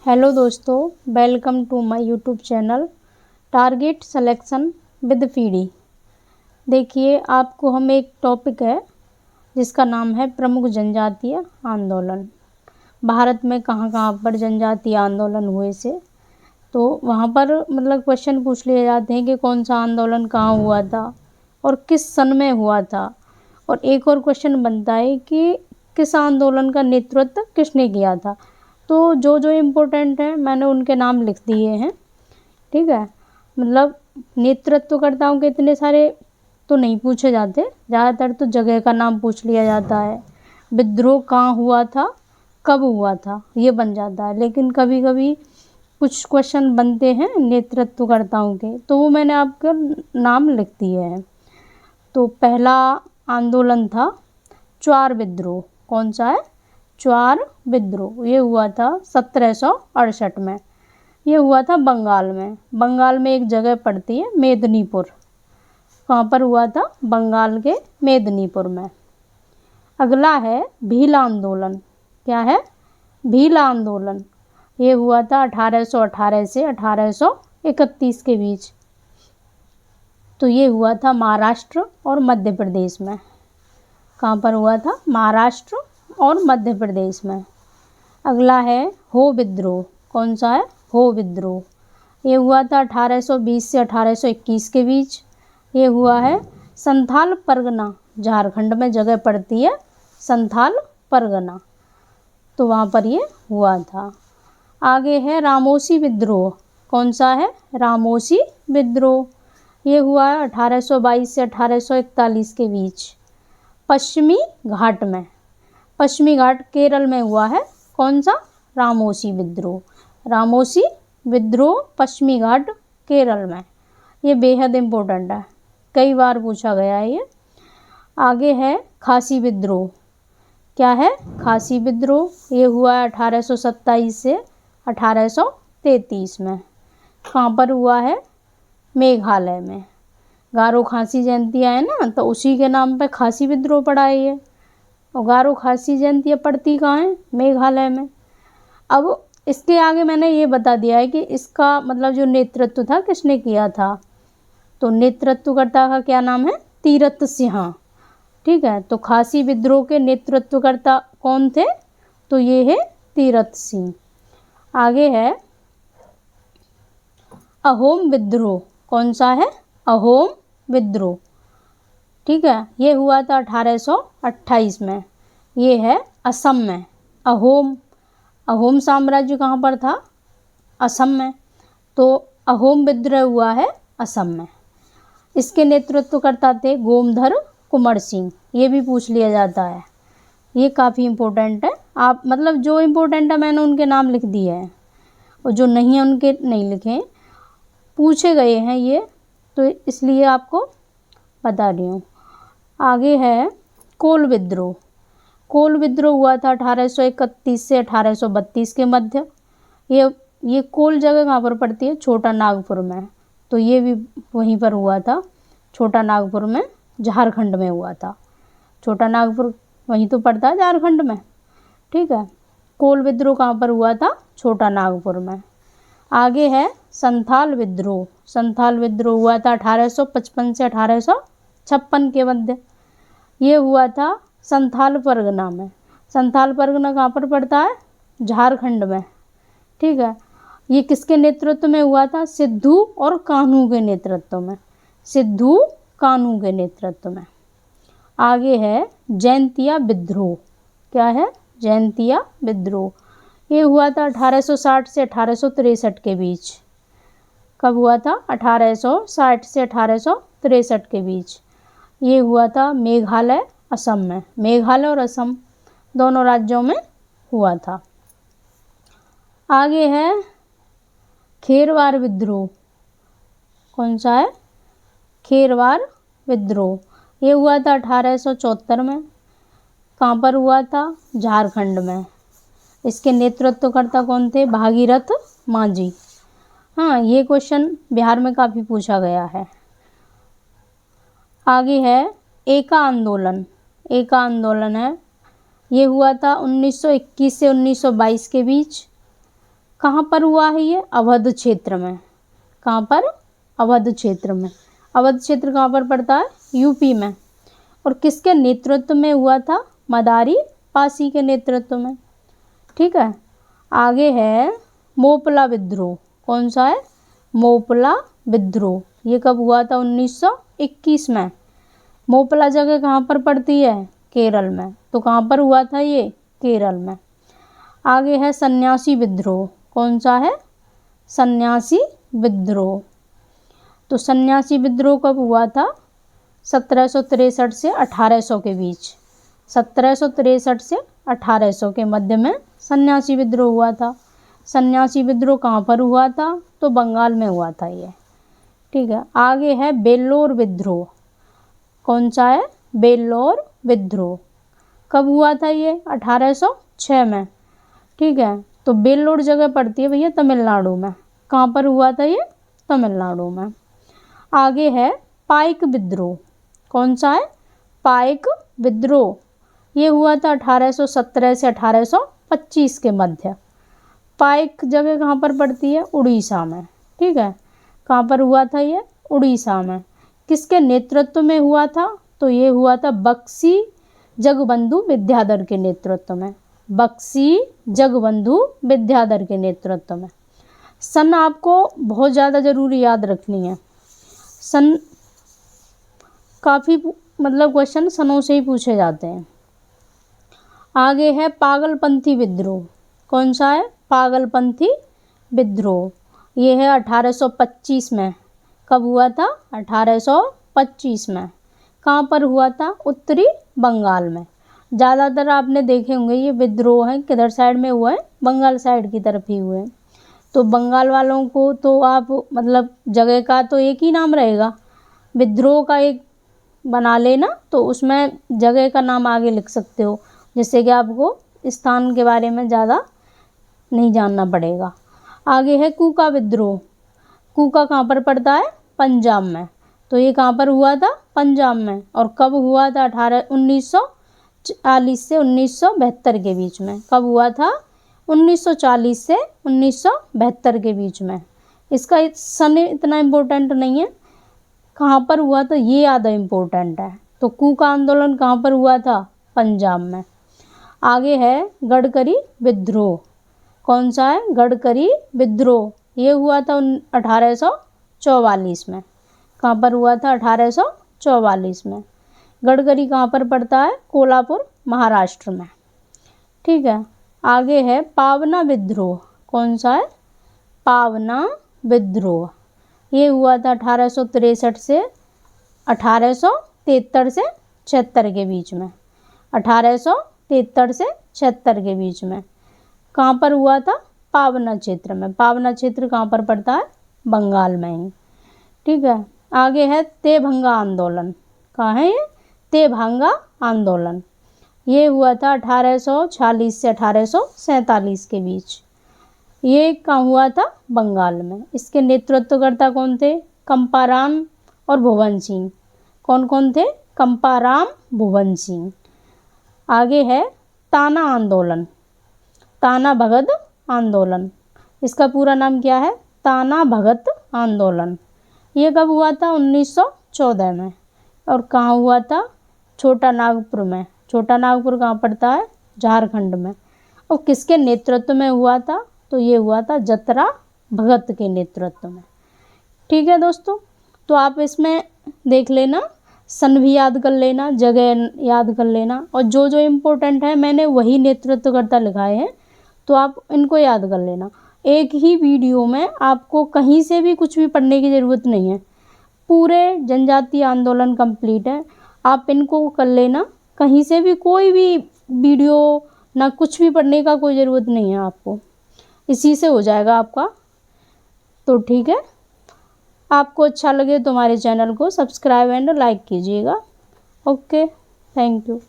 Hello दोस्तों, welcome to my YouTube channel target selection with फीडी। देखिए, आपको हम एक टॉपिक है जिसका नाम है प्रमुख जनजातीय आंदोलन। भारत में कहाँ कहाँ पर जनजातीय आंदोलन हुए से, तो वहाँ पर मतलब क्वेश्चन पूछ लिए जाते हैं कि कौन सा आंदोलन कहाँ हुआ था और किस सन में हुआ था। और एक और क्वेश्चन बनता है कि किस आंदोलन का नेतृत्व किसने किया था। तो जो जो इम्पोर्टेंट है मैंने उनके नाम लिख दिए हैं। ठीक है, मतलब नेतृत्वकर्ताओं के इतने सारे तो नहीं पूछे जाते, ज़्यादातर तो जगह का नाम पूछ लिया जाता है, विद्रोह कहाँ हुआ था, कब हुआ था, ये बन जाता है। लेकिन कभी कभी कुछ क्वेश्चन बनते हैं नेतृत्वकर्ताओं के, तो वो मैंने आपका नाम लिख दिए हैं। तो पहला आंदोलन था च्वार विद्रोह। कौन सा है? च्वार विद्रोह। ये हुआ था 1768 में। ये हुआ था बंगाल में। बंगाल में एक जगह पड़ती है मेदिनीपुर। कहाँ पर हुआ था? बंगाल के मेदिनीपुर में। अगला है भील आंदोलन। क्या है? भील आंदोलन। ये हुआ था 1818 से 1831 के बीच। तो ये हुआ था महाराष्ट्र और मध्य प्रदेश में। कहाँ पर हुआ था? महाराष्ट्र और मध्य प्रदेश में। अगला है हो विद्रोह। कौन सा है? हो विद्रोह। ये हुआ था 1820 से 1821 के बीच। ये हुआ है संथाल परगना, झारखंड में जगह पड़ती है संथाल परगना, तो वहाँ पर ये हुआ था। आगे है रामोसी विद्रोह। कौन सा है? रामोसी विद्रोह। ये हुआ है 1822 से 1841 के बीच, पश्चिमी घाट में। पश्चिमी घाट केरल में हुआ है। कौन सा? रामोसी विद्रोह। रामोसी विद्रोह पश्चिमी घाट केरल में। ये बेहद इम्पोर्टेंट है, कई बार पूछा गया है ये। आगे है खासी विद्रोह। क्या है? खासी विद्रोह। ये हुआ है 1827 से 1833 में। कहाँ पर हुआ है? मेघालय में। गारो खासी जयंतियाँ है ना, तो उसी के नाम पे खासी विद्रोह पड़ा है ये। और गारो खासी जयंतियाँ पड़ती कहाँ है? मेघालय में। अब इसके आगे मैंने ये बता दिया है कि इसका मतलब जो नेतृत्व था किसने किया था। तो नेतृत्वकर्ता का क्या नाम है? तीरथ सिंह। ठीक है, तो खासी विद्रोह के नेतृत्वकर्ता कौन थे? तो ये है तीरथ सिंह। आगे है अहोम विद्रोह। कौन सा है? अहोम विद्रोह। ठीक है, ये हुआ था 1828 में। ये है असम में। अहोम साम्राज्य कहाँ पर था? असम में। तो अहोम विद्रोह हुआ है असम में। इसके नेतृत्वकर्ता थे गोमधर कुंवर सिंह। ये भी पूछ लिया जाता है, ये काफ़ी इम्पोर्टेंट है। आप मतलब जो इम्पोर्टेंट है मैंने उनके नाम लिख दिए हैं, और जो नहीं है उनके नहीं लिखे, पूछे गए हैं ये, तो इसलिए आपको बता रही हूँ। आगे है कोल विद्रोह। कोल विद्रोह हुआ था 1831 से 1832 के मध्य। ये कोल जगह कहाँ पर पड़ती है? छोटा नागपुर में। तो ये भी वहीं पर हुआ था, छोटा नागपुर में, झारखंड में हुआ था। छोटा नागपुर वहीं तो पड़ता है झारखंड में। ठीक है, कोल विद्रोह कहाँ पर हुआ था? छोटा नागपुर में। आगे है संथाल विद्रोह। संथाल विद्रोह हुआ था 1855 से 1856 के मध्य। ये हुआ था संथाल परगना में। संथाल परगना कहाँ पर पड़ता है? झारखंड में। ठीक है, ये किसके नेतृत्व में हुआ था? सिद्धू और कान्हू के नेतृत्व में। सिद्धू कान्हू के नेतृत्व में। आगे है जयंतिया विद्रोह। क्या है? जयंतिया विद्रोह। ये हुआ था 1860 से 1863 के बीच। कब हुआ था? 1860 से 1863 के बीच। ये हुआ था मेघालय असम में। मेघालय और असम दोनों राज्यों में हुआ था। आगे है खेरवार विद्रोह। कौन सा है? खेरवार विद्रोह। ये हुआ था 1874 में। कहाँ पर हुआ था? झारखंड में। इसके नेतृत्वकर्ता कौन थे? भागीरथ मांझी। हाँ, ये क्वेश्चन बिहार में काफ़ी पूछा गया है। आगे है एका आंदोलन। एका आंदोलन है, ये हुआ था 1921 से 1922 के बीच। कहाँ पर हुआ है ये? अवध क्षेत्र में। कहाँ पर? अवध क्षेत्र में। अवध क्षेत्र कहाँ पर पड़ता है? यूपी में। और किसके नेतृत्व में हुआ था? मदारी पासी के नेतृत्व में। ठीक है। आगे है मोपला विद्रोह। कौन सा है? मोपला विद्रोह। ये कब हुआ था? 1921 में। मोपला जगह कहाँ पर पड़ती है? केरल में। तो कहाँ पर हुआ था ये? केरल में। आगे है सन्यासी विद्रोह। कौन सा है? सन्यासी विद्रोह। तो सन्यासी विद्रोह कब हुआ था? 1763 से 1800 के बीच। 1763 से 1800 के मध्य में सन्यासी विद्रोह हुआ था। सन्यासी विद्रोह कहाँ पर हुआ था? तो बंगाल में हुआ था ये। ठीक है। आगे है बेल्लोर विद्रोह। कौन सा है? बेल्लोर विद्रोह। कब हुआ था ये? 1806 में। ठीक है। तो बेल्लोर जगह पड़ती है भैया तमिलनाडु में। कहाँ पर हुआ था ये? तमिलनाडु में। आगे है पाइक विद्रोह। कौन सा है? पाइक विद्रोह। ये हुआ था 1817 से 1825 के मध्य। पाइक जगह कहाँ पर पड़ती है? उड़ीसा में। ठीक है। कहाँ पर हुआ था ये? उड़ीसा में। किसके नेतृत्व में हुआ था? तो ये हुआ था बक्सी जगबंधु विद्याधर के नेतृत्व में। बक्सी जगबंधु विद्याधर के नेतृत्व में। सन आपको बहुत ज़्यादा ज़रूरी याद रखनी है। सन काफ़ी मतलब क्वेश्चन सनों से ही पूछे जाते हैं। आगे है पागलपंथी विद्रोह। कौन सा है? पागलपंथी विद्रोह। ये है 1825 में। कब हुआ था? 1825 में। कहाँ पर हुआ था? उत्तरी बंगाल में। ज़्यादातर आपने देखे होंगे ये विद्रोह है किधर साइड में हुआ है? बंगाल साइड की तरफ ही हुए हैं। तो बंगाल वालों को तो आप मतलब जगह का तो एक ही नाम रहेगा, विद्रोह का एक बना लेना, तो उसमें जगह का नाम आगे लिख सकते हो, जिससे कि आपको स्थान के बारे में ज़्यादा नहीं जानना पड़ेगा। आगे है कूका विद्रोह। कूका कहाँ पर पड़ता है? पंजाब में। तो ये कहाँ पर हुआ था? पंजाब में। और कब हुआ था? 1940 से 1972 के बीच में। कब हुआ था? 1940 से 1972 के बीच में। इसका सन इतना इम्पोर्टेंट नहीं है, कहाँ पर हुआ था ये ज़्यादा इम्पोर्टेंट है। तो कूका आंदोलन कहाँ पर हुआ था? पंजाब में। आगे है गडकरी विद्रोह। कौन सा है? गडकरी विद्रोह। ये हुआ था 1844 में। कहाँ पर हुआ था? 1844 में। गडकरी कहाँ पर पड़ता है? कोल्हापुर महाराष्ट्र में। ठीक है। आगे है पावना विद्रोह। कौन सा है? पावना विद्रोह। ये हुआ था 1863 से 1873 से 76 के बीच में। 1873 से 76 के बीच में। कहाँ पर हुआ था? पावना क्षेत्र में। पावना क्षेत्र कहाँ पर पड़ता है? बंगाल में ही। ठीक है। आगे है तेभंगा आंदोलन। कहाँ है ये? तेभंगा आंदोलन। ये हुआ था 1840 से 1847 के बीच। ये कहाँ हुआ था? बंगाल में। इसके नेतृत्वकर्ता कौन थे? कंपाराम और भुवन सिंह। कौन कौन थे? कंपाराम, भुवन सिंह। आगे है ताना आंदोलन। ताना भगत आंदोलन। इसका पूरा नाम क्या है? ताना भगत आंदोलन। ये कब हुआ था? 1914 में। और कहाँ हुआ था? छोटा नागपुर में। छोटा नागपुर कहाँ पड़ता है? झारखंड में। और किसके नेतृत्व में हुआ था? तो ये हुआ था जतरा भगत के नेतृत्व में। ठीक है दोस्तों, तो आप इसमें देख लेना, सन भी याद कर लेना, जगह याद कर लेना, और जो जो इम्पोर्टेंट है मैंने वही नेतृत्वकर्ता लिखाए हैं, तो आप इनको याद कर लेना। एक ही वीडियो में आपको कहीं से भी कुछ भी पढ़ने की ज़रूरत नहीं है, पूरे जनजातीय आंदोलन कंप्लीट है, आप इनको कर लेना। कहीं से भी कोई भी वीडियो ना कुछ भी पढ़ने का कोई ज़रूरत नहीं है आपको, इसी से हो जाएगा आपका। तो ठीक है, आपको अच्छा लगे तो हमारे चैनल को सब्सक्राइब एंड लाइक कीजिएगा। Okay, thank you.